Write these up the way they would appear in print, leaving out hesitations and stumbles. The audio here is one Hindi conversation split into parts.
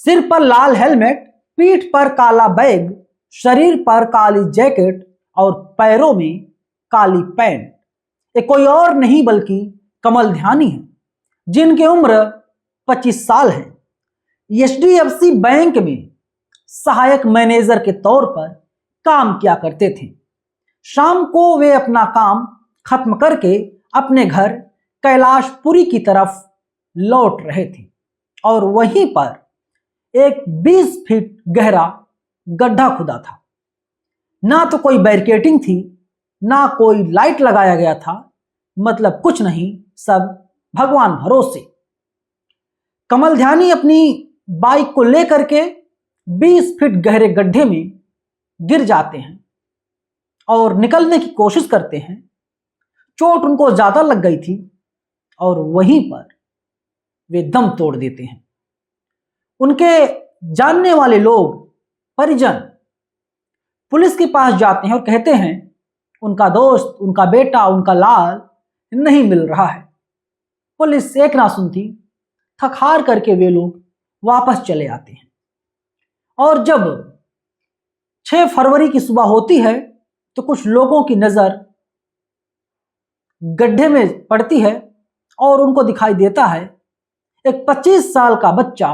सिर पर लाल हेलमेट, पीठ पर काला बैग, शरीर पर काली जैकेट और पैरों में काली पैंट। ये कोई और नहीं बल्कि कमल ध्यानी है, जिनकी उम्र 25 साल है। एचडीएफसी बैंक में सहायक मैनेजर के तौर पर काम किया करते थे। शाम को वे अपना काम खत्म करके अपने घर कैलाशपुरी की तरफ लौट रहे थे और वहीं पर एक 20 फीट गहरा गड्ढा खुदा था। ना तो कोई बैरिकेडिंग थी, ना कोई लाइट लगाया गया था, मतलब कुछ नहीं, सब भगवान भरोसे। कमल ध्यानी अपनी बाइक को लेकर के 20 फीट गहरे गड्ढे में गिर जाते हैं और निकलने की कोशिश करते हैं। चोट उनको ज्यादा लग गई थी और वहीं पर वे दम तोड़ देते हैं। उनके जानने वाले लोग, परिजन पुलिस के पास जाते हैं और कहते हैं उनका दोस्त, उनका बेटा, उनका लाल नहीं मिल रहा है। पुलिस एक ना सुनती, थक हार करके वे लोग वापस चले आते हैं। और जब 6 फरवरी की सुबह होती है तो कुछ लोगों की नजर गड्ढे में पड़ती है और उनको दिखाई देता है एक 25 साल का बच्चा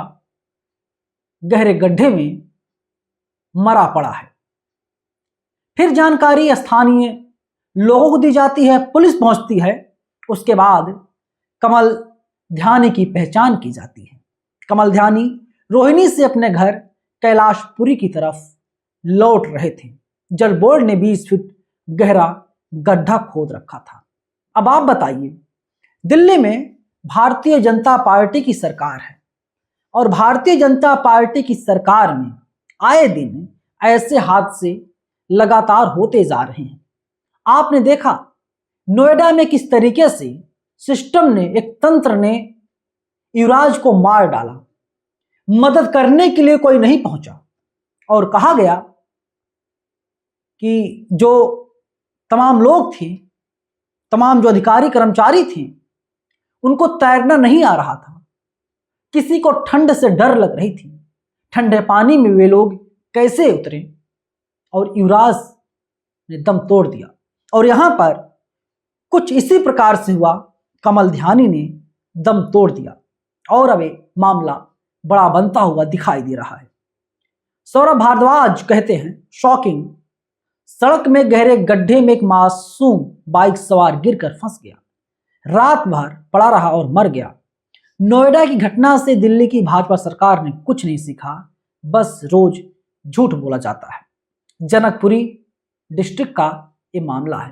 गहरे गड्ढे में मरा पड़ा है। फिर जानकारी स्थानीय लोगों को दी जाती है, पुलिस पहुंचती है। उसके बाद कमल ध्यानी की पहचान की जाती है। कमल ध्यानी रोहिणी से अपने घर कैलाशपुरी की तरफ लौट रहे थे। जल बोर्ड ने 20 फीट गहरा गड्ढा खोद रखा था। अब आप बताइए, दिल्ली में भारतीय जनता पार्टी की सरकार है और भारतीय जनता पार्टी की सरकार में आए दिन ऐसे हादसे लगातार होते जा रहे हैं। आपने देखा नोएडा में किस तरीके से सिस्टम ने, एक तंत्र ने युवराज को मार डाला। मदद करने के लिए कोई नहीं पहुंचा और कहा गया कि जो तमाम लोग थे, तमाम जो अधिकारी कर्मचारी थे, उनको तैरना नहीं आ रहा था। किसी को ठंड से डर लग रही थी। ठंडे पानी में वे लोग कैसे उतरे और युवराज ने दम तोड़ दिया। और यहां पर कुछ इसी प्रकार से हुआ। कमल ध्यानी ने दम तोड़ दिया और अब मामला बड़ा बनता हुआ दिखाई दे रहा है। सौरभ भारद्वाज कहते हैं, शॉकिंग, सड़क में गहरे गड्ढे में एक मासूम बाइक सवार गिरकर फंस गया, रात भर पड़ा रहा और मर गया। नोएडा की घटना से दिल्ली की भाजपा सरकार ने कुछ नहीं सीखा, बस रोज झूठ बोला जाता है। जनकपुरी डिस्ट्रिक्ट का ये मामला है।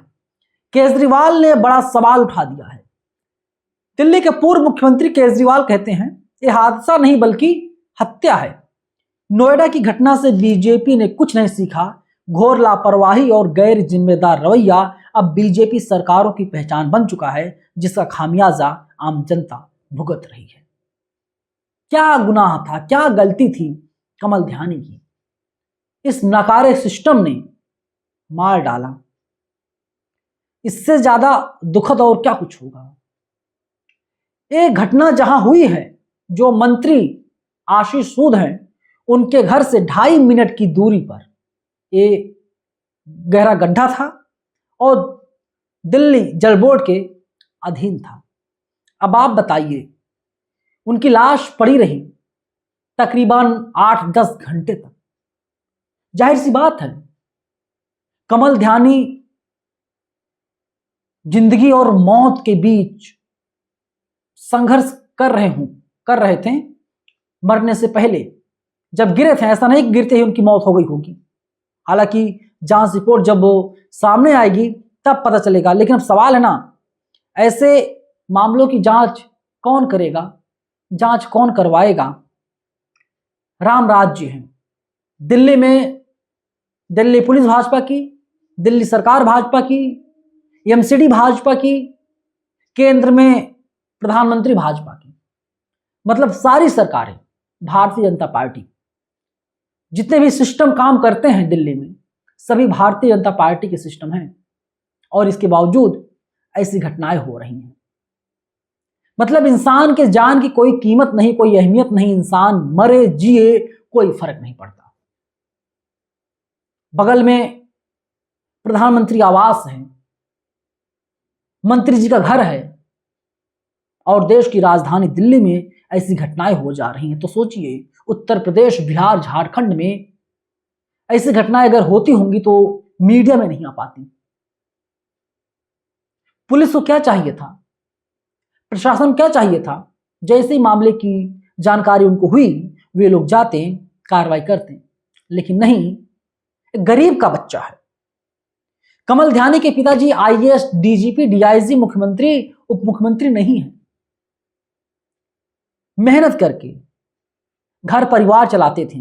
केजरीवाल ने बड़ा सवाल उठा दिया है। दिल्ली के पूर्व मुख्यमंत्री केजरीवाल कहते हैं ये हादसा नहीं बल्कि हत्या है। नोएडा की घटना से बीजेपी ने कुछ नहीं सीखा। घोर लापरवाही और गैर जिम्मेदार रवैया अब बीजेपी सरकारों की पहचान बन चुका है, जिसका खामियाजा आम जनता भुगत रही है। क्या गुनाह था, क्या गलती थी कमल ध्यानी की? इस नकारे सिस्टम ने मार डाला। इससे ज्यादा दुखद और क्या कुछ होगा? एक घटना जहां हुई है, जो मंत्री आशीष सूद हैं, उनके घर से 2.5 मिनट की दूरी पर ये गहरा गड्ढा था और दिल्ली जल बोर्ड के अधीन था। अब आप बताइए, उनकी लाश पड़ी रही तकरीबन 8-10 घंटे तक। जाहिर सी बात है, कमल ध्यानी जिंदगी और मौत के बीच संघर्ष कर रहे थे। मरने से पहले जब गिरे थे, ऐसा नहीं गिरते ही उनकी मौत हो गई होगी। हालांकि जांच रिपोर्ट जब वो सामने आएगी तब पता चलेगा। लेकिन अब सवाल है ना, ऐसे मामलों की जांच कौन करेगा, जांच कौन करवाएगा? राम राज्य है दिल्ली में। दिल्ली पुलिस भाजपा की, दिल्ली सरकार भाजपा की, एमसीडी भाजपा की, केंद्र में प्रधानमंत्री भाजपा की, मतलब सारी सरकारें भारतीय जनता पार्टी। जितने भी सिस्टम काम करते हैं दिल्ली में, सभी भारतीय जनता पार्टी के सिस्टम हैं और इसके बावजूद ऐसी घटनाएं हो रही हैं। मतलब इंसान के जान की कोई कीमत नहीं, कोई अहमियत नहीं, इंसान मरे जिए कोई फर्क नहीं पड़ता। बगल में प्रधानमंत्री आवास है, मंत्री जी का घर है, और देश की राजधानी दिल्ली में ऐसी घटनाएं हो जा रही हैं। तो सोचिए, उत्तर प्रदेश, बिहार, झारखंड में ऐसी घटनाएं अगर होती होंगी तो मीडिया में नहीं आ पाती। पुलिस को क्या चाहिए था, प्रशासन क्या चाहिए था, जैसे ही मामले की जानकारी उनको हुई वे लोग जाते, कार्रवाई करते। लेकिन नहीं, एक गरीब का बच्चा है। कमल ध्यानी के पिताजी आईएएस, डीजीपी, डीआईजी, मुख्यमंत्री, उप मुख्यमंत्री नहीं है। मेहनत करके घर परिवार चलाते थे।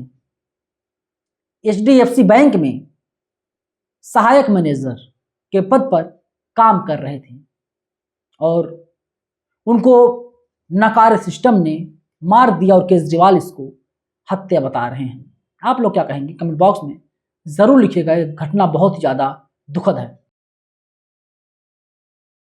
एचडीएफसी बैंक में सहायक मैनेजर के पद पर काम कर रहे थे और उनको नकारे सिस्टम ने मार दिया और केजरीवाल इसको हत्या बता रहे हैं। आप लोग क्या कहेंगे कमेंट बॉक्स में जरूर लिखिएगा। घटना बहुत ही ज्यादा दुखद है।